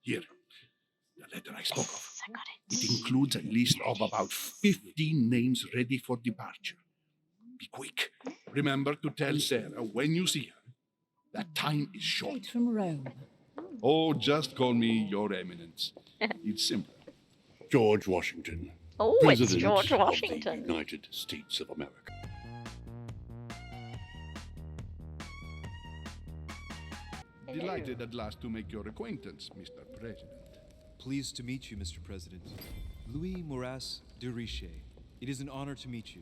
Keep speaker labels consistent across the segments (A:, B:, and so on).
A: Here, the letter I spoke of.
B: Yes, I got
A: It
B: it.
A: includes a list of about 15 names ready for departure. Be quick. Remember to tell Sarah when you see her that time is short.
C: Straight from Rome.
A: Oh, just call me Your Eminence. It's simple.
D: George Washington,
B: Oh, it's
D: President
B: George
D: of the
B: Washington.
D: United States of America.
B: Hello.
A: Delighted at last to make your acquaintance, Mr. President.
E: Pleased to meet you, Mr. President. Louis Moras de Riche. It is an honor to meet you.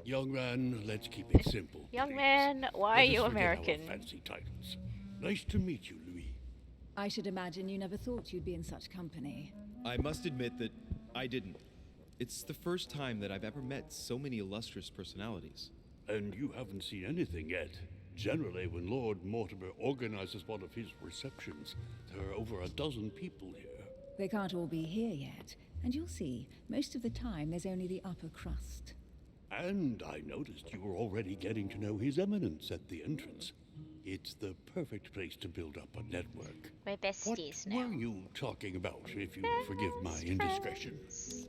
D: Young man, let's keep it simple.
B: Young
D: please.
B: man, why
D: Let
B: are
D: us
B: you
D: forget our
B: American?
D: fancy titles. Nice to meet you, Louis.
C: I should imagine you never thought you'd be in such company.
E: I must admit that I didn't. It's the first time that I've ever met so many illustrious personalities.
D: And you haven't seen anything yet. Generally, when Lord Mortimer organizes one of his receptions, there are over a dozen people here.
C: They can't all be here yet, and you'll see, most of the time there's only the upper crust.
D: And I noticed you were already getting to know His Eminence at the entrance. It's the perfect place to build up a network.
B: We're
D: What
B: besties now.
D: were you talking about, if you forgive my
B: Best
D: indiscretion?
B: friends.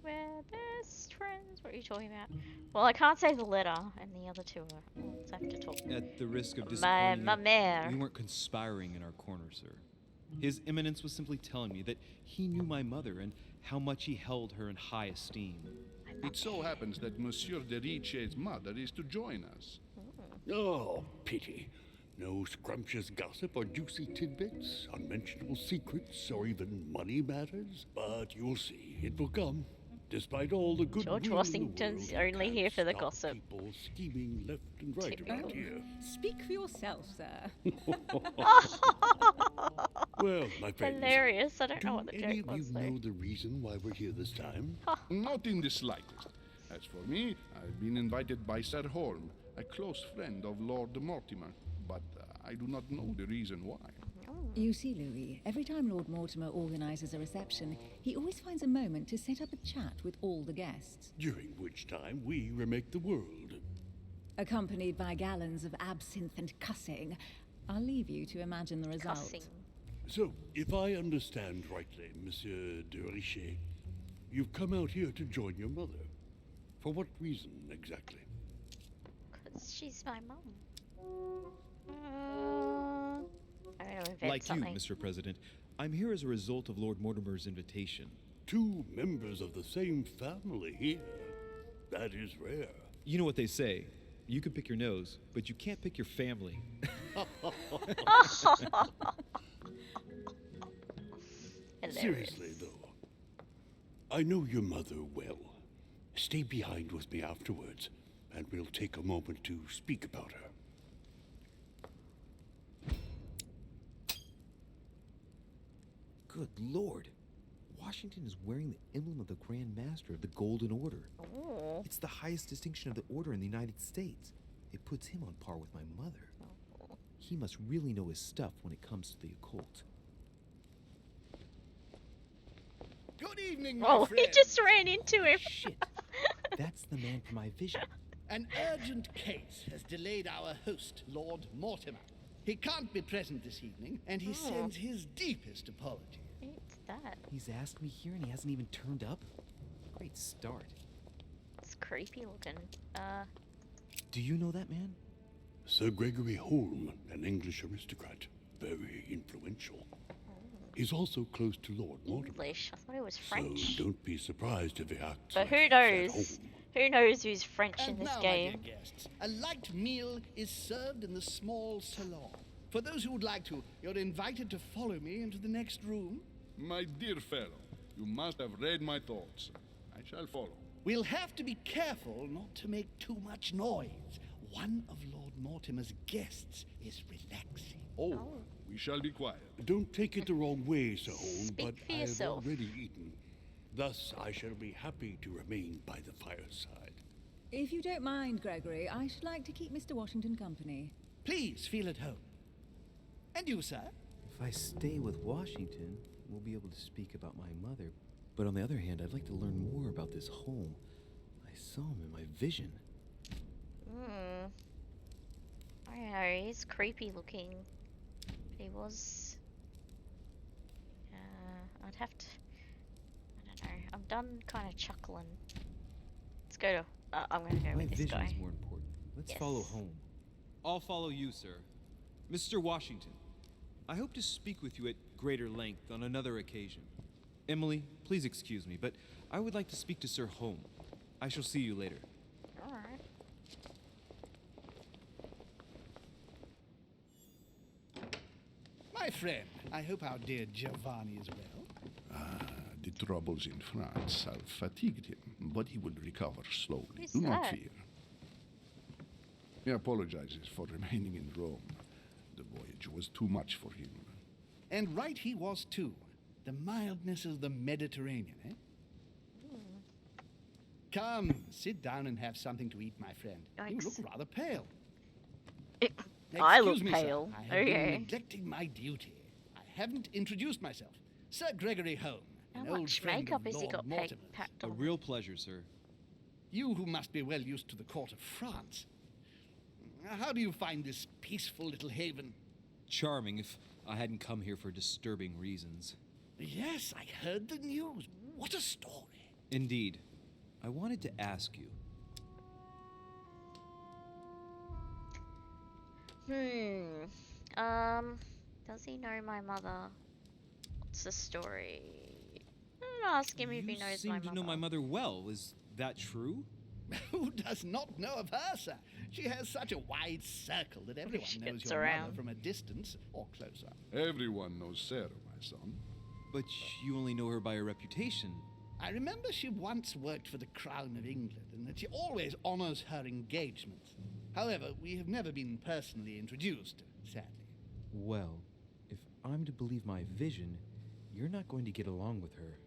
B: We're best friends. What are you talking about? Well, I can't say the letter, and the other two are. Let's have to talk.
E: At the risk of
B: My
E: disappointing you,
B: mère.
E: we weren't conspiring in our corner, sir. His Eminence was simply telling me that he knew my mother and how much he held her in high esteem.
A: It so happens that Monsieur de Riche's mother is to join us.
D: Oh, pity. No scrumptious gossip or juicy tidbits, unmentionable secrets, or even money matters. But you'll see, it will come. Despite all the good
B: George Washington's only here for the gossip.
D: People scheming left and right around here.
C: Speak for yourself, sir.
D: Well, my friends,
B: Hilarious. I don't
D: do
B: know what the
D: any
B: joke
D: of you
B: was though.
D: know the reason why we're here this time?
A: Not in the slightest. As for me, I've been invited by Sir Holm, a close friend of Lord Mortimer, but I do not know the reason why.
C: You see, Louis, every time Lord Mortimer organizes a reception, he always finds a moment to set up a chat with all the guests,
D: During which time we remake the world.
C: accompanied by gallons of absinthe and cussing. I'll leave you to imagine the result.
B: Cussing.
D: So, if I understand rightly, Monsieur de Riche, you've come out here to join your mother. For what reason, exactly?
B: Because she's my mum. I'm gonna invent
E: Like
B: something.
E: you, Mr. President, I'm here as a result of Lord Mortimer's invitation.
D: Two members of the same family here. That is rare.
E: You know what they say. You can pick your nose, but you can't pick your family.
B: Hilarious.
D: Seriously, though, I know your mother well. Stay behind with me afterwards, and we'll take a moment to speak about her.
E: Good Lord. Washington is wearing the emblem of the Grand Master of the Golden Order.
B: Ooh.
E: It's the highest distinction of the order in the United States. It puts him on par with my mother. He must really know his stuff when it comes to the occult.
F: Good evening, my
B: Oh, he
F: friend.
B: just ran into him.
E: Shit. That's the man from my vision.
F: An urgent case has delayed our host, Lord Mortimer. He can't be present this evening, and he sends his deepest apology.
B: It's that.
E: He's asked me here and he hasn't even turned up? Great start.
B: It's creepy looking.
E: Do you know that man?
D: Sir Gregory Holm, an English aristocrat, very influential. He's also close to Lord Mortimer.
B: English. I thought it was French.
D: So don't be surprised if he acts
B: But
D: like
B: who
D: he's at
B: knows?
D: home.
B: Who knows who's French in
F: And
B: this
F: now,
B: game?
F: my dear guests, a light meal is served in the small salon. For those who would like to, you're invited to follow me into the next room.
A: My dear fellow, you must have read my thoughts. I shall follow.
F: We'll have to be careful not to make too much noise. One of Lord Mortimer's guests is relaxing.
A: Oh, we shall be quiet.
D: Don't take it the wrong way, Sir Holm,
B: Speak
D: but
B: for
D: I have
B: yourself.
D: already eaten. Thus, I shall be happy to remain by the fireside.
C: If you don't mind, Gregory, I should like to keep Mr. Washington company.
F: Please feel at home. And you, sir?
E: If I stay with Washington, we'll be able to speak about my mother. But on the other hand, I'd like to learn more about this home. I saw him in my vision.
B: I don't know, he's creepy looking. He was. I'd have to. I don't know. I'm done kind of chuckling. Let's go to. I'm gonna go
E: My
B: with this
E: vision
B: guy.
E: is more important. Let's follow
B: Yes.
E: home.
G: I'll follow you, sir. Mr. Washington, I hope to speak with you at greater length on another occasion. Emily, please excuse me, but I would like to speak to Sir Home. I shall see you later.
B: All right.
F: My friend, I hope our dear Giovanni is well.
A: The troubles in France have fatigued him, but he will recover slowly.
B: Who's
A: Do not
B: that?
A: fear. He apologizes for remaining in Rome. The voyage was too much for him.
F: And right he was too. The mildness of the Mediterranean, eh? Come, sit down and have something to eat, my friend. You look
B: Yikes.
F: rather pale.
B: I look
F: Excuse me, sir.
B: pale.
F: I have been
B: Okay.
F: neglecting my duty. I haven't introduced myself. Sir Gregory Home,
B: How
F: an old
B: much
F: friend
B: makeup
F: of
B: has he
F: Lord
B: got
F: Mortimer's.
B: packed
G: A
B: on?
G: real pleasure, sir.
F: You who must be well used to the court of France. How do you find this peaceful little haven?
G: Charming if I hadn't come here for disturbing reasons.
F: Yes, I heard the news. What a story.
G: Indeed. I wanted to ask you.
B: Does he know my mother? What's the story? I'll ask him if he
G: You
B: knows
G: seem
B: my
G: to
B: mother.
G: know my mother well. Is that true?
F: Who does not know of her, sir? She has such a wide circle that everyone
B: She
F: knows
B: gets
F: your
B: around.
F: mother from a distance or closer.
A: Everyone knows Sarah, my son.
G: But you only know her by her reputation.
F: I remember she once worked for the Crown of England and that she always honors her engagements. However, we have never been personally introduced, sadly.
E: Well, if I'm to believe my vision, you're not going to get along with her.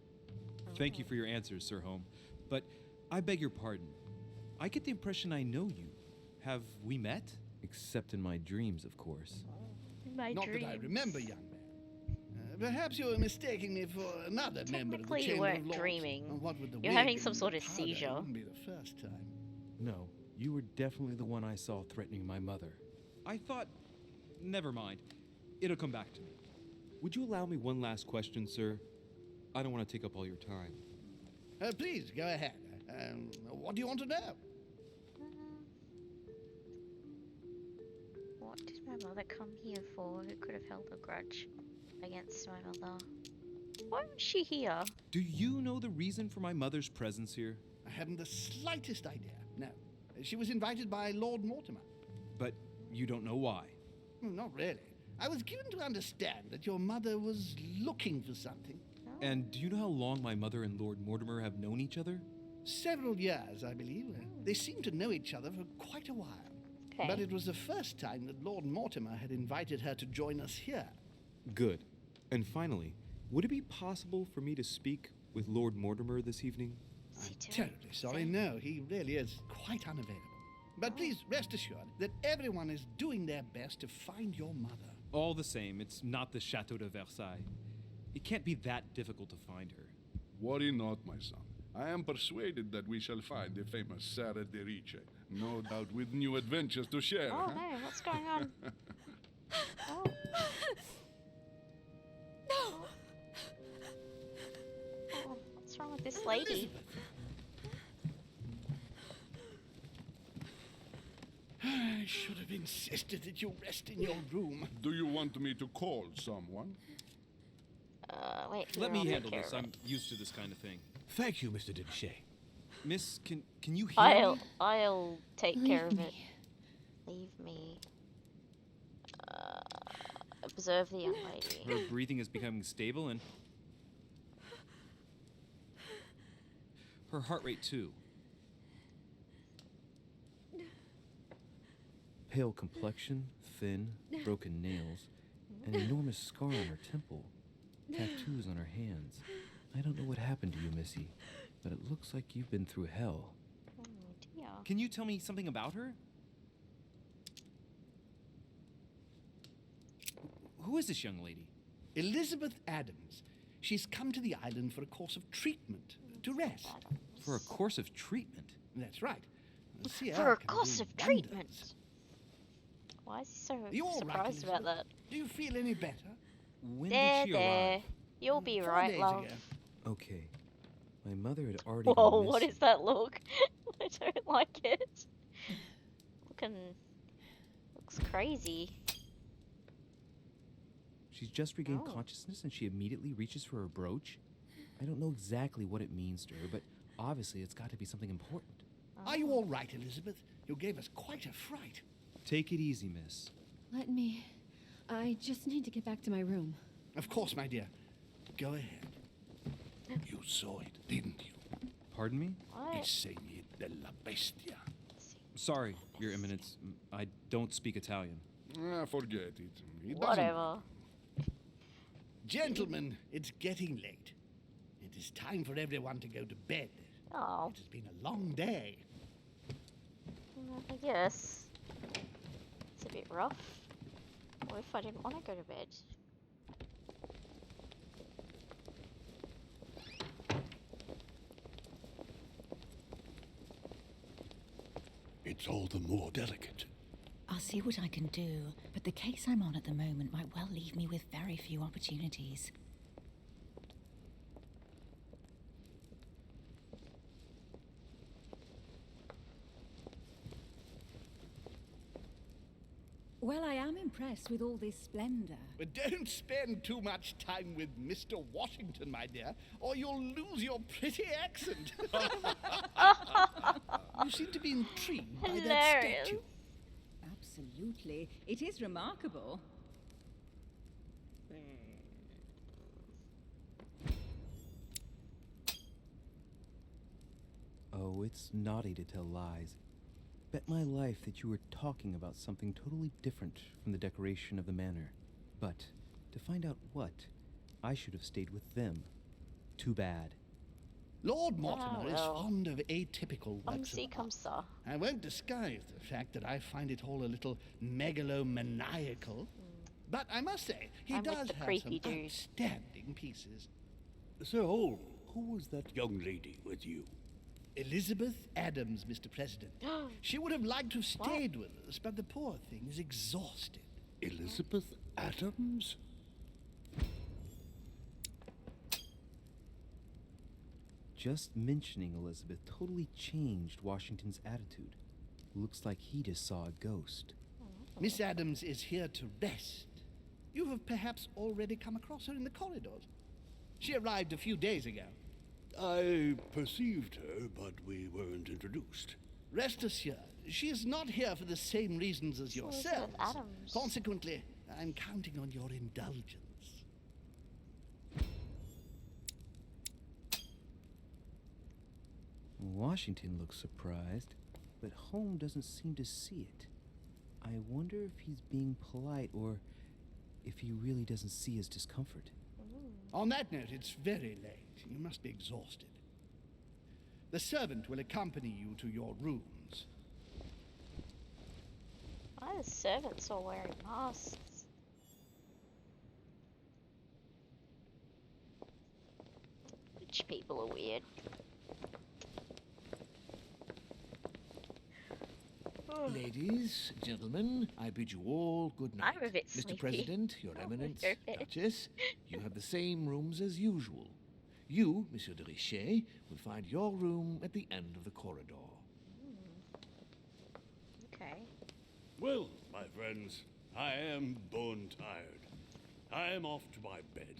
G: Thank you for your answers, Sir Home. But I beg your pardon. I get the impression I know you. Have we met?
E: Except in my dreams, of course.
B: My
F: Not
B: dreams.
F: that I remember, young man. Perhaps you're mistaking me for another member of the
B: Technically, you
F: Chamber
B: weren't
F: of Lords.
B: dreaming.
F: And what with the
B: You're
F: wig
B: having
F: and
B: some
F: the
B: sort of
F: powder,
B: seizure.
F: It wouldn't be the first time.
E: No, you were definitely the one I saw threatening my mother.
G: I thought. Never mind. It'll come back to me. Would you allow me one last question, sir? I don't want to take up all your time.
F: Please, go ahead. What do you want to know?
B: What did my mother come here for? Who could have held a grudge against my mother? Why was she here?
G: Do you know the reason for my mother's presence here?
F: I haven't the slightest idea. No. She was invited by Lord Mortimer.
G: But you don't know why.
F: Not really. I was given to understand that your mother was looking for something.
G: And do you know how long my mother and Lord Mortimer have known each other?
F: Several years, I believe. They seemed to know each other for quite a while.
B: Okay.
F: But it was the first time that Lord Mortimer had invited her to join us here.
G: Good. And finally, would it be possible for me to speak with Lord Mortimer this evening?
B: What's he
F: I'm
B: doing?
F: terribly sorry. No, he really is quite unavailable. But please rest assured that everyone is doing their best to find your mother.
G: All the same, it's not the Chateau de Versailles. It can't be that difficult to find her.
A: Worry not, my son. I am persuaded that we shall find the famous Sarah de Rice. No doubt with new adventures to share.
B: Oh
A: huh?
B: no, what's going on? Oh. Oh, what's wrong with this lady?
F: I should have insisted that you rest in your room.
A: Do you want me to call someone?
B: Wait.
G: Let
B: here,
G: me
B: I'll
G: handle
B: take
G: this.
B: care of
G: I'm used to this kind of thing.
D: Thank you, Mr. Dinchet.
G: Miss, can you hear
B: I'll
G: me?
B: I'll take care of it. Leave me. Observe the young lady.
G: Her breathing is becoming stable and her heart rate too.
E: Pale complexion, thin, broken nails, an enormous scar on her temple, tattoos on her hands. I don't know what happened to you, Missy, but it looks like you've been through hell.
B: Oh dear.
G: Can you tell me something about her? Who is this young lady?
F: Elizabeth Adams. She's come to the island for a course of treatment, to rest.
G: For a course of treatment.
F: That's right. Sierra
B: For a
F: can
B: course
F: do
B: of treatment.
F: wonders.
B: Why is he so
F: Are you all right,
B: surprised about
F: Elizabeth?
B: that?
F: Do you feel any better?
G: When
B: There,
G: did she arrive?
B: You'll be
F: 4
B: right,
F: days
B: love.
F: ago.
E: Okay. My mother had already
B: Whoa,
E: gone
B: what
E: missing.
B: is that look? I don't like it. Looks crazy.
E: She's just regained
B: Oh.
E: consciousness and she immediately reaches for her brooch? I don't know exactly what it means to her, but obviously it's got to be something important.
F: Are you all right, Elizabeth? You gave us quite a fright.
G: Take it easy, miss.
H: Let me. I just need to get back to my room.
F: Of course, my dear. Go ahead.
A: You saw it, didn't you?
E: Pardon me?
B: What?
A: Insegni della bestia.
G: Sorry, Your Eminence. I don't speak Italian.
A: Forget it. It doesn't
B: Whatever.
F: Gentlemen, it's getting late. It is time for everyone to go to bed.
B: Oh,
F: It has been a long day.
B: I guess. It's a bit rough. What if I didn't want to go to bed?
D: It's all the more delicate.
C: I'll see what I can do, but the case I'm on at the moment might well leave me with very few opportunities. Well, I am impressed with all this splendor.
F: But don't spend too much time with Mr. Washington, my dear, or you'll lose your pretty accent. You seem to be intrigued by that
B: Hilarious.
F: statue.
C: Absolutely. It is remarkable.
E: Oh, it's naughty to tell lies. Bet my life that you were talking about something totally different from the decoration of the manor. But to find out what, I should have stayed with them. Too bad.
F: Lord Mortimer is
B: well.
F: fond of atypical
B: Come
F: works
B: see,
F: of
B: come
F: art.
B: saw.
F: I won't disguise the fact that I find it all a little megalomaniacal. But I must say, he
B: I'm with
F: does
B: the
F: have
B: creepy
F: some
B: dude.
F: outstanding pieces.
D: Sir Holm, who was that young lady with you?
F: Elizabeth Adams, Mr. President. She would have liked to have stayed with us, but the poor thing is exhausted.
D: Elizabeth Adams?
E: Just mentioning Elizabeth totally changed Washington's attitude. Looks like he just saw a ghost.
F: Miss Adams is here to rest. You have perhaps already come across her in the corridors. She arrived a few days ago.
D: I perceived her, but we weren't introduced.
F: Rest assured, she is not here for the same reasons as
B: Elizabeth
F: yourselves.
B: Adams.
F: Consequently, I'm counting on your indulgence.
E: Washington looks surprised, but Holm doesn't seem to see it. I wonder if he's being polite or if he really doesn't see his discomfort.
F: On that note, it's very late. You must be exhausted. The servant will accompany you to your rooms.
B: Why are the servants all wearing masks? Rich people are weird.
I: Ladies, gentlemen, I bid you all good night.
B: I'm a bit
I: Mr.
B: sleepy.
I: President, Your
B: Oh,
I: Eminence,
B: okay.
I: Duchess, you have the same rooms as usual. You, Monsieur de Richet, will find your room at the end of the corridor.
B: Okay.
D: Well, my friends, I am bone tired. I am off to my bed.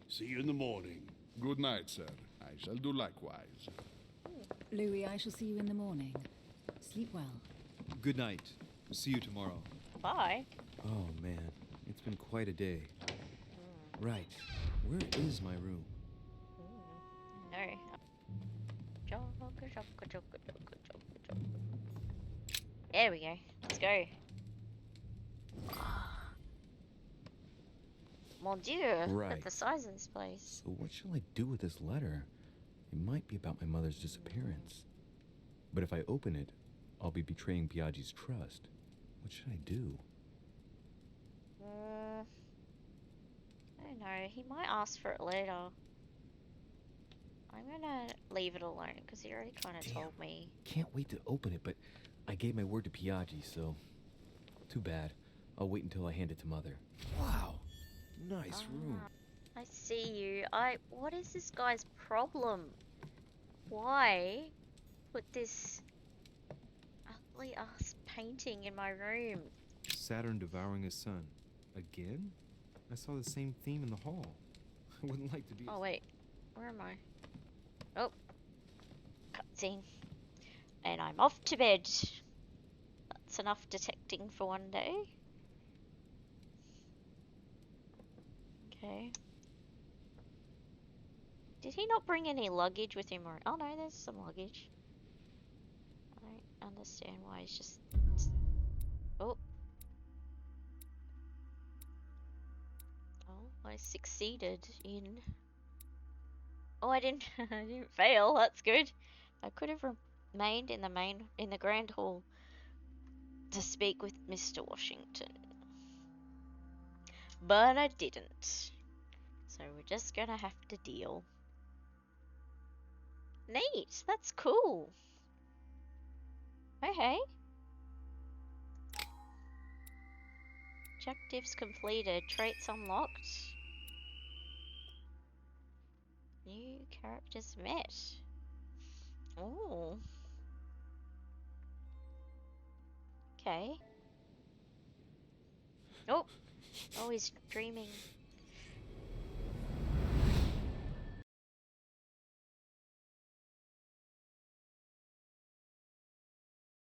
D: See you in the morning.
A: Good night, sir. I shall do likewise.
C: Louis, I shall see you in the morning. Sleep well.
G: Good night. See you tomorrow.
B: Bye.
E: Oh man, it's been quite a day. Right, where is my room?
B: No. Jogga, jogga, jogga, jogga, jogga, jogga. There we go. Let's go. Mon Dieu, look
E: Right.
B: at the size of this place.
E: So what shall I do with this letter? It might be about my mother's disappearance. But if I open it, I'll be betraying Biaggi's trust. What should I do?
B: I don't know. He might ask for it later. I'm gonna leave it alone because he already kind of
E: Damn.
B: told me.
E: Can't wait to open it, but I gave my word to Biaggi, so too bad. I'll wait until I hand it to Mother. Wow, nice room.
B: I see you. What is this guy's problem? Why put this ugly ass painting in my room?
G: Saturn devouring his sun. Again? I saw the same theme in the hall. I wouldn't like to be.
B: Oh wait, where am I? Oh, cutscene. And I'm off to bed. That's enough detecting for one day. Okay. Did he not bring any luggage with him? Or oh no, there's some luggage. I don't understand why he's just. Oh. Oh, I succeeded in. Oh, I didn't. I didn't fail. That's good. I could have remained in the grand hall to speak with Mr. Washington, but I didn't. So we're just gonna have to deal. Neat. That's cool. Hey, hey. Objectives completed. Traits unlocked. New characters met. Oh. Okay. Oh. Oh, he's dreaming.